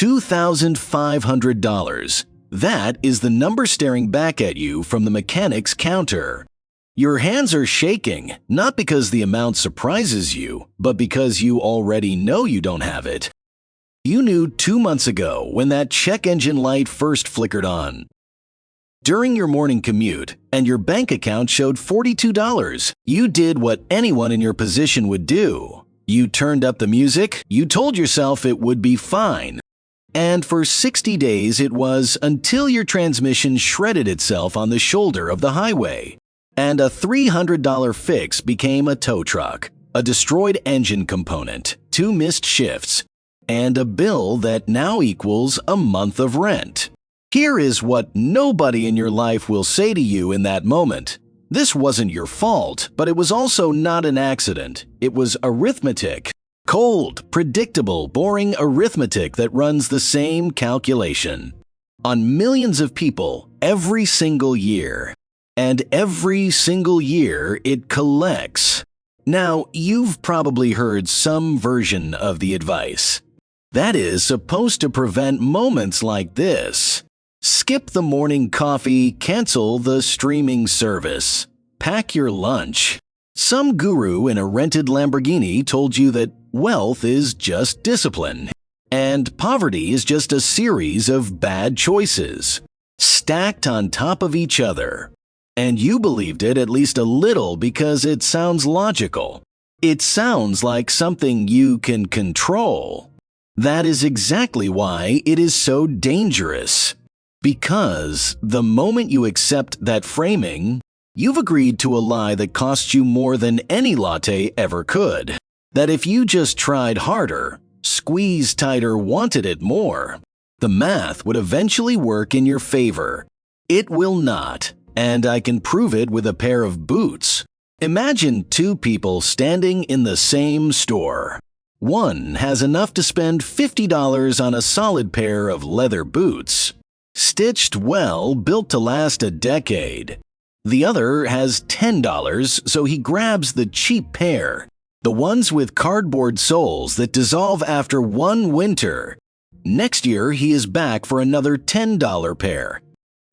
$2,500. That is the number staring back at you from the mechanic's counter. Your hands are shaking, not because the amount surprises you, but because you already know you don't have it. You knew 2 months ago when that check engine light first flickered on. During your morning commute, and your bank account showed $42, you did what anyone in your position would do. You turned up the music, you told yourself it would be fine. And for 60 days it was, until your transmission shredded itself on the shoulder of the highway. And a $300 fix became a tow truck, a destroyed engine component, 2 missed shifts, and a bill that now equals a month of rent. Here is what nobody in your life will say to you in that moment. This wasn't your fault, but it was also not an accident. It was arithmetic. Cold, predictable, boring arithmetic that runs the same calculation on millions of people every single year. And every single year it collects. Now, you've probably heard some version of the advice. That is supposed to prevent moments like this. Skip the morning coffee, cancel the streaming service. Pack your lunch. Some guru in a rented Lamborghini told you that wealth is just discipline, and poverty is just a series of bad choices, stacked on top of each other. And you believed it at least a little because it sounds logical. It sounds like something you can control. That is exactly why it is so dangerous. Because the moment you accept that framing, you've agreed to a lie that costs you more than any latte ever could. That if you just tried harder, squeezed tighter, wanted it more, the math would eventually work in your favor. It will not, and I can prove it with a pair of boots. Imagine 2 people standing in the same store. One has enough to spend $50 on a solid pair of leather boots, stitched well, built to last a decade. The other has $10, so he grabs the cheap pair, the ones with cardboard soles that dissolve after 1 winter. Next year, he is back for another $10 pair.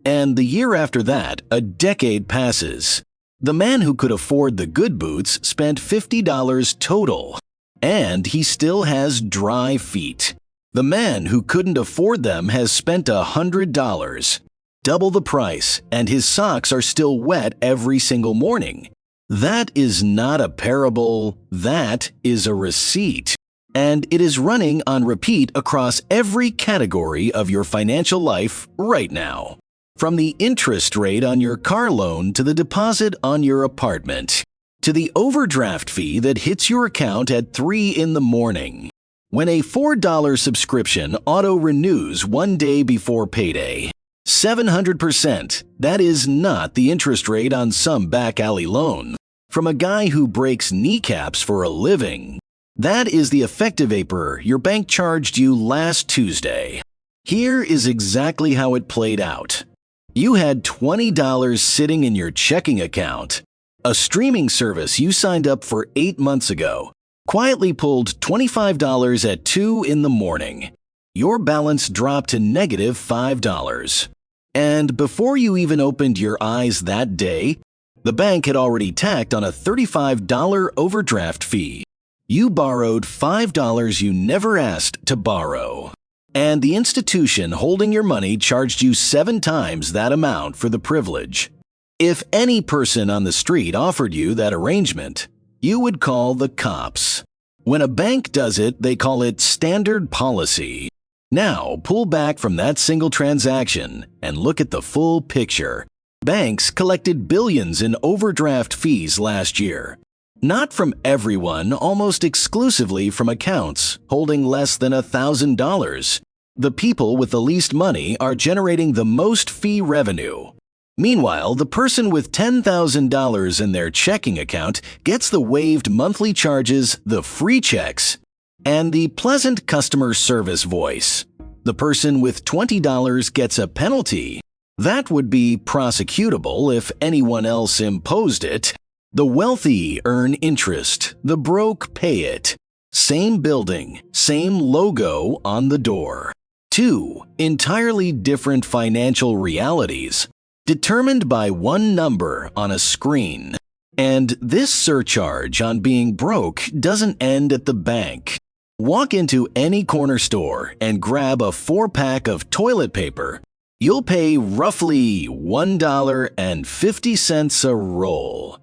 And the year after that, a decade passes. The man who could afford the good boots spent $50 total, and he still has dry feet. The man who couldn't afford them has spent $100, double the price, and his socks are still wet every single morning. That is not a parable, that is a receipt. And it is running on repeat across every category of your financial life right now. From the interest rate on your car loan to the deposit on your apartment, to the overdraft fee that hits your account at 3 in the morning. When a $4 subscription auto-renews 1 day before payday, 700%, that is not the interest rate on some back alley loan from a guy who breaks kneecaps for a living. That is the effective APR your bank charged you last Tuesday. Here is exactly how it played out. You had $20 sitting in your checking account. A streaming service you signed up for 8 months ago quietly pulled $25 at 2 in the morning. Your balance dropped to negative $5. And before you even opened your eyes that day, the bank had already tacked on a $35 overdraft fee. You borrowed $5 you never asked to borrow. And the institution holding your money charged you 7 times that amount for the privilege. If any person on the street offered you that arrangement, you would call the cops. When a bank does it, they call it standard policy. Now, pull back from that single transaction and look at the full picture. Banks collected billions in overdraft fees last year. Not from everyone, almost exclusively from accounts holding less than $1,000. The people with the least money are generating the most fee revenue. Meanwhile, the person with $10,000 in their checking account gets the waived monthly charges, the free checks, and the pleasant customer service voice. The person with $20 gets a penalty. That would be prosecutable if anyone else imposed it. The wealthy earn interest, the broke pay it. Same building, same logo on the door. Two entirely different financial realities, determined by one number on a screen. And this surcharge on being broke doesn't end at the bank. Walk into any corner store and grab a 4-pack of toilet paper. You'll pay roughly $1.50 a roll.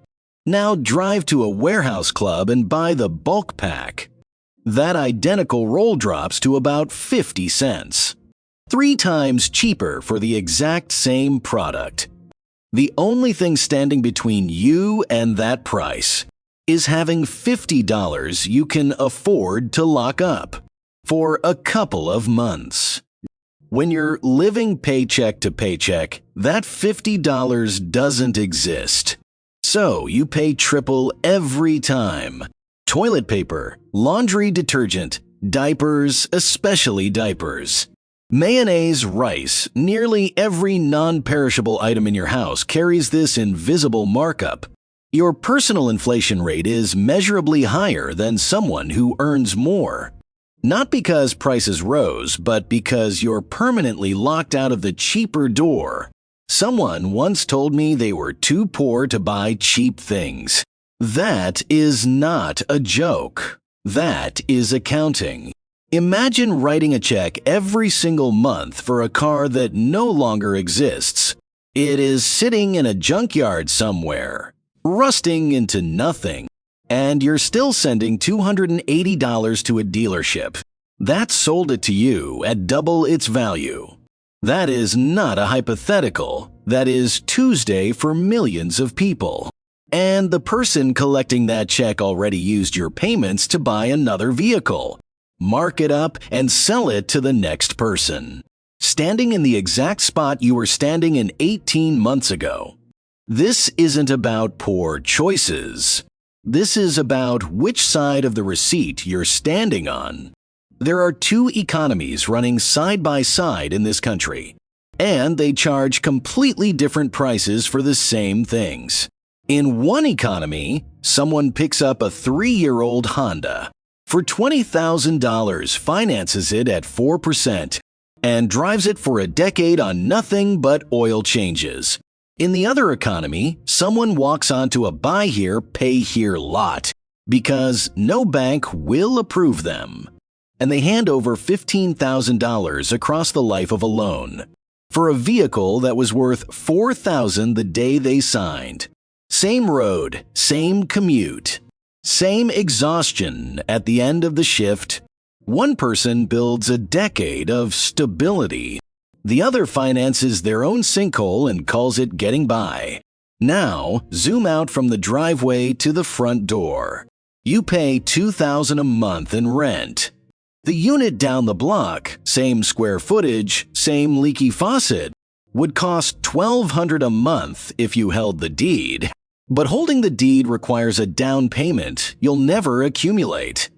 Now drive to a warehouse club and buy the bulk pack. That identical roll drops to about 50 cents. 3 times cheaper for the exact same product. The only thing standing between you and that price is having $50 you can afford to lock up for a couple of months. When you're living paycheck to paycheck, that $50 doesn't exist. So you pay triple every time. Toilet paper, laundry detergent, diapers, especially diapers. Mayonnaise, rice, nearly every non-perishable item in your house carries this invisible markup. Your personal inflation rate is measurably higher than someone who earns more. Not because prices rose, but because you're permanently locked out of the cheaper door. Someone once told me they were too poor to buy cheap things. That is not a joke. That is accounting. Imagine writing a check every single month for a car that no longer exists. It is sitting in a junkyard somewhere, rusting into nothing, and you're still sending $280 to a dealership. That sold it to you at double its value. That is not a hypothetical. That is Tuesday for millions of people. And the person collecting that check already used your payments to buy another vehicle, mark it up, and sell it to the next person, standing in the exact spot you were standing in 18 months ago. This isn't about poor choices. This is about which side of the receipt you're standing on. There are 2 economies running side by side in this country, and they charge completely different prices for the same things. In one economy, someone picks up a 3-year-old Honda for $20,000, finances it at 4%, and drives it for a decade on nothing but oil changes. In the other economy, someone walks onto a buy here, pay here lot because no bank will approve them, and they hand over $15,000 across the life of a loan for a vehicle that was worth $4,000 the day they signed. Same road, same commute, same exhaustion at the end of the shift. One person builds a decade of stability. The other finances their own sinkhole and calls it getting by. Now, zoom out from the driveway to the front door. You pay $2,000 a month in rent. The unit down the block, same square footage, same leaky faucet, would cost $1,200 a month if you held the deed. But holding the deed requires a down payment you'll never accumulate.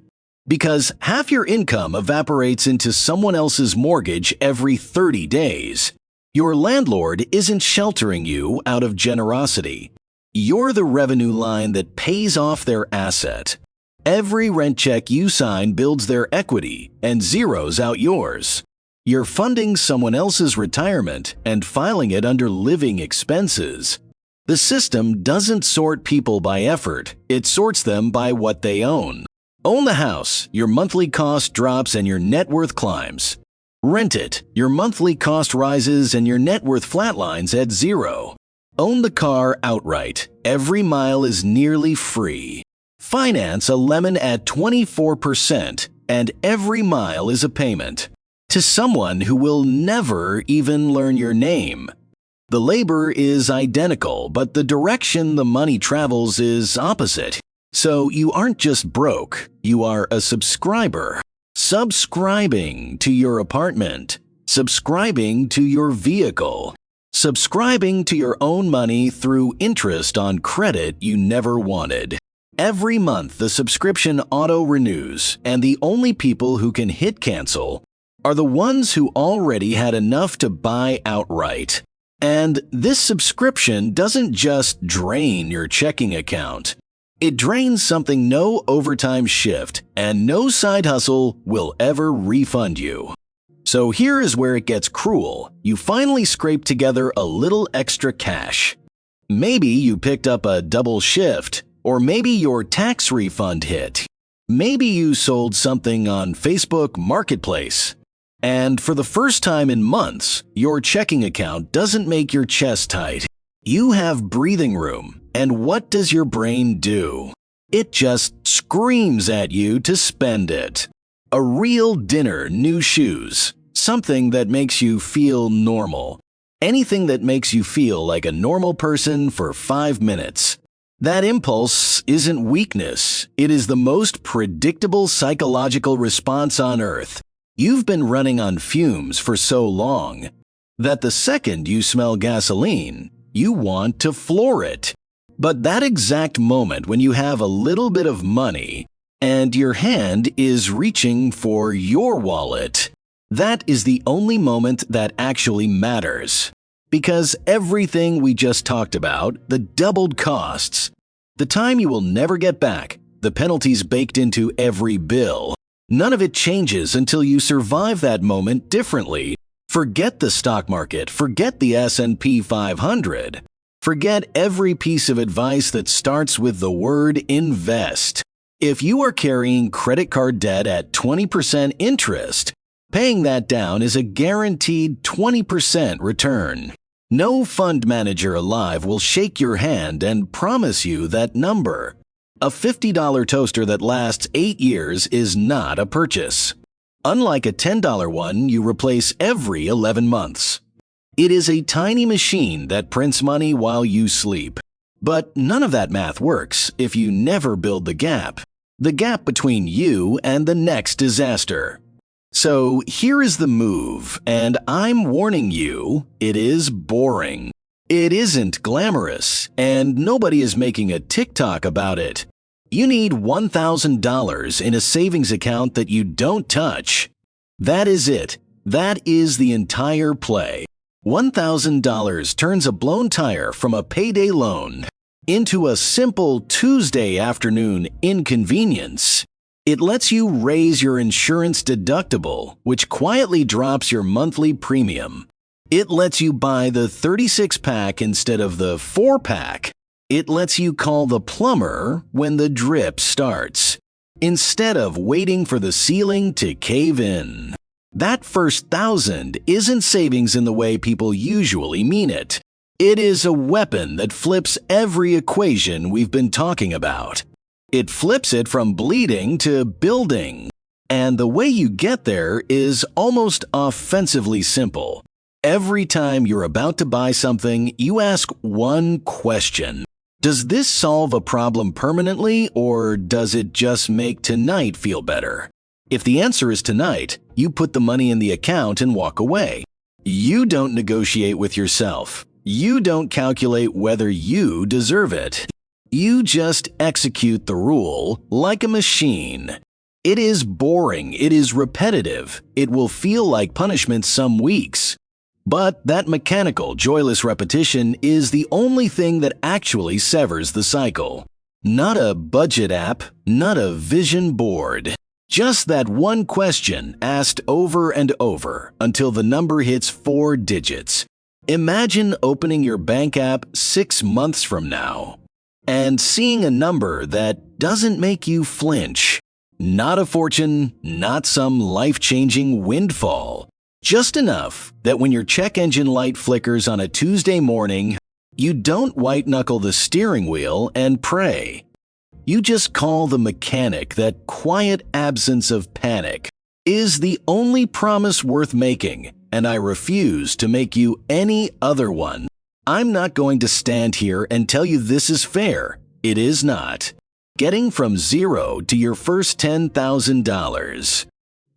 Because half your income evaporates into someone else's mortgage every 30 days. Your landlord isn't sheltering you out of generosity. You're the revenue line that pays off their asset. Every rent check you sign builds their equity and zeroes out yours. You're funding someone else's retirement and filing it under living expenses. The system doesn't sort people by effort, it sorts them by what they own. Own the house, your monthly cost drops and your net worth climbs. Rent it, your monthly cost rises and your net worth flatlines at 0. Own the car outright, every mile is nearly free. Finance a lemon at 24% and every mile is a payment. To someone who will never even learn your name. The labor is identical, but the direction the money travels is opposite. So you aren't just broke, you are a subscriber. Subscribing to your apartment. Subscribing to your vehicle. Subscribing to your own money through interest on credit you never wanted. Every month the subscription auto-renews, and the only people who can hit cancel are the ones who already had enough to buy outright. And this subscription doesn't just drain your checking account. It drains something no overtime shift and no side hustle will ever refund you. So here is where it gets cruel. You finally scrape together a little extra cash. Maybe you picked up a double shift, or maybe your tax refund hit. Maybe you sold something on Facebook Marketplace. And for the first time in months, your checking account doesn't make your chest tight. You have breathing room, and what does your brain do? It just screams at you to spend it. A real dinner, new shoes, something that makes you feel normal. Anything that makes you feel like a normal person for 5 minutes. That impulse isn't weakness. It is the most predictable psychological response on earth. You've been running on fumes for so long that the second you smell gasoline, you want to floor it. But that exact moment when you have a little bit of money and your hand is reaching for your wallet, that is the only moment that actually matters. Because everything we just talked about, the doubled costs, the time you will never get back, the penalties baked into every bill, none of it changes until you survive that moment differently. Forget the stock market, forget the S&P 500. Forget every piece of advice that starts with the word invest. If you are carrying credit card debt at 20% interest, paying that down is a guaranteed 20% return. No fund manager alive will shake your hand and promise you that number. A $50 toaster that lasts 8 years is not a purchase. Unlike a $10 one you replace every 11 months. It is a tiny machine that prints money while you sleep. But none of that math works if you never build the gap between you and the next disaster. So here is the move, and I'm warning you, it is boring. It isn't glamorous, and nobody is making a TikTok about it. You need $1,000 in a savings account that you don't touch. That is it. That is the entire play. $1,000 turns a blown tire from a payday loan into a simple Tuesday afternoon inconvenience. It lets you raise your insurance deductible, which quietly drops your monthly premium. It lets you buy the 36-pack instead of the 4-pack. It lets you call the plumber when the drip starts, instead of waiting for the ceiling to cave in. That first 1,000 isn't savings in the way people usually mean it. It is a weapon that flips every equation we've been talking about. It flips it from bleeding to building. And the way you get there is almost offensively simple. Every time you're about to buy something, you ask one question. Does this solve a problem permanently, or does it just make tonight feel better? If the answer is tonight, you put the money in the account and walk away. You don't negotiate with yourself. You don't calculate whether you deserve it. You just execute the rule like a machine. It is boring. It is repetitive. It will feel like punishment some weeks. But that mechanical, joyless repetition is the only thing that actually severs the cycle. Not a budget app, not a vision board. Just that one question asked over and over until the number hits 4 digits. Imagine opening your bank app 6 months from now and seeing a number that doesn't make you flinch. Not a fortune, not some life-changing windfall. Just enough that when your check engine light flickers on a Tuesday morning, you don't white-knuckle the steering wheel and pray. You just call the mechanic. That quiet absence of panic is the only promise worth making, and I refuse to make you any other one. I'm not going to stand here and tell you this is fair. It is not. Getting from zero to your first $10,000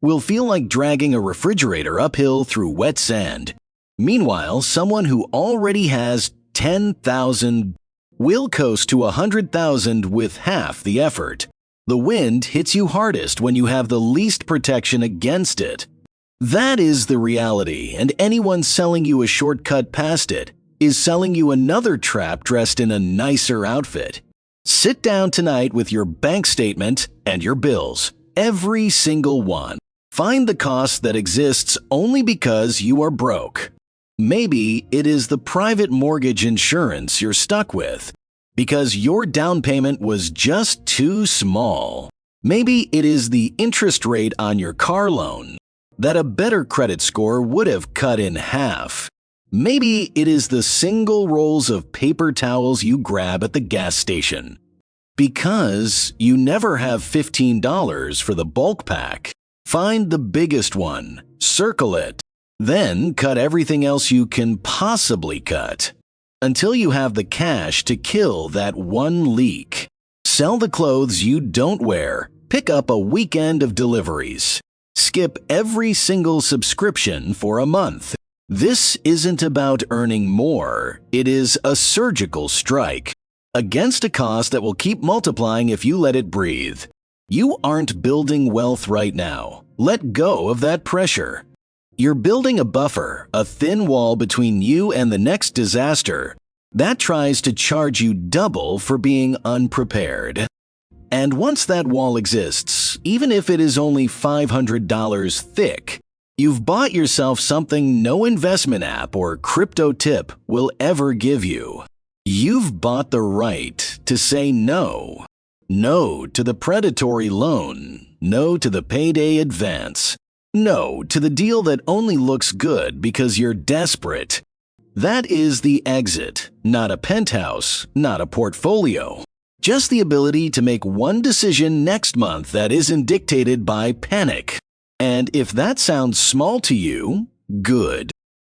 will feel like dragging a refrigerator uphill through wet sand. Meanwhile, someone who already has 10,000 will coast to 100,000 with half the effort. The wind hits you hardest when you have the least protection against it. That is the reality, and anyone selling you a shortcut past it is selling you another trap dressed in a nicer outfit. Sit down tonight with your bank statement and your bills, every single one. Find the cost that exists only because you are broke. Maybe it is the private mortgage insurance you're stuck with because your down payment was just too small. Maybe it is the interest rate on your car loan that a better credit score would have cut in half. Maybe it is the single rolls of paper towels you grab at the gas station because you never have $15 for the bulk pack. Find the biggest one, circle it, then cut everything else you can possibly cut until you have the cash to kill that one leak. Sell the clothes you don't wear, pick up a weekend of deliveries, skip every single subscription for a month. This isn't about earning more, it is a surgical strike against a cost that will keep multiplying if you let it breathe. You aren't building wealth right now. Let go of that pressure. You're building a buffer, a thin wall between you and the next disaster that tries to charge you double for being unprepared. And once that wall exists, even if it is only $500 thick, you've bought yourself something no investment app or crypto tip will ever give you. You've bought the right to say no. No to the predatory loan. No to the payday advance. No to the deal that only looks good because you're desperate. That is the exit, not a penthouse, not a portfolio. Just the ability to make one decision next month that isn't dictated by panic. And if that sounds small to you, good.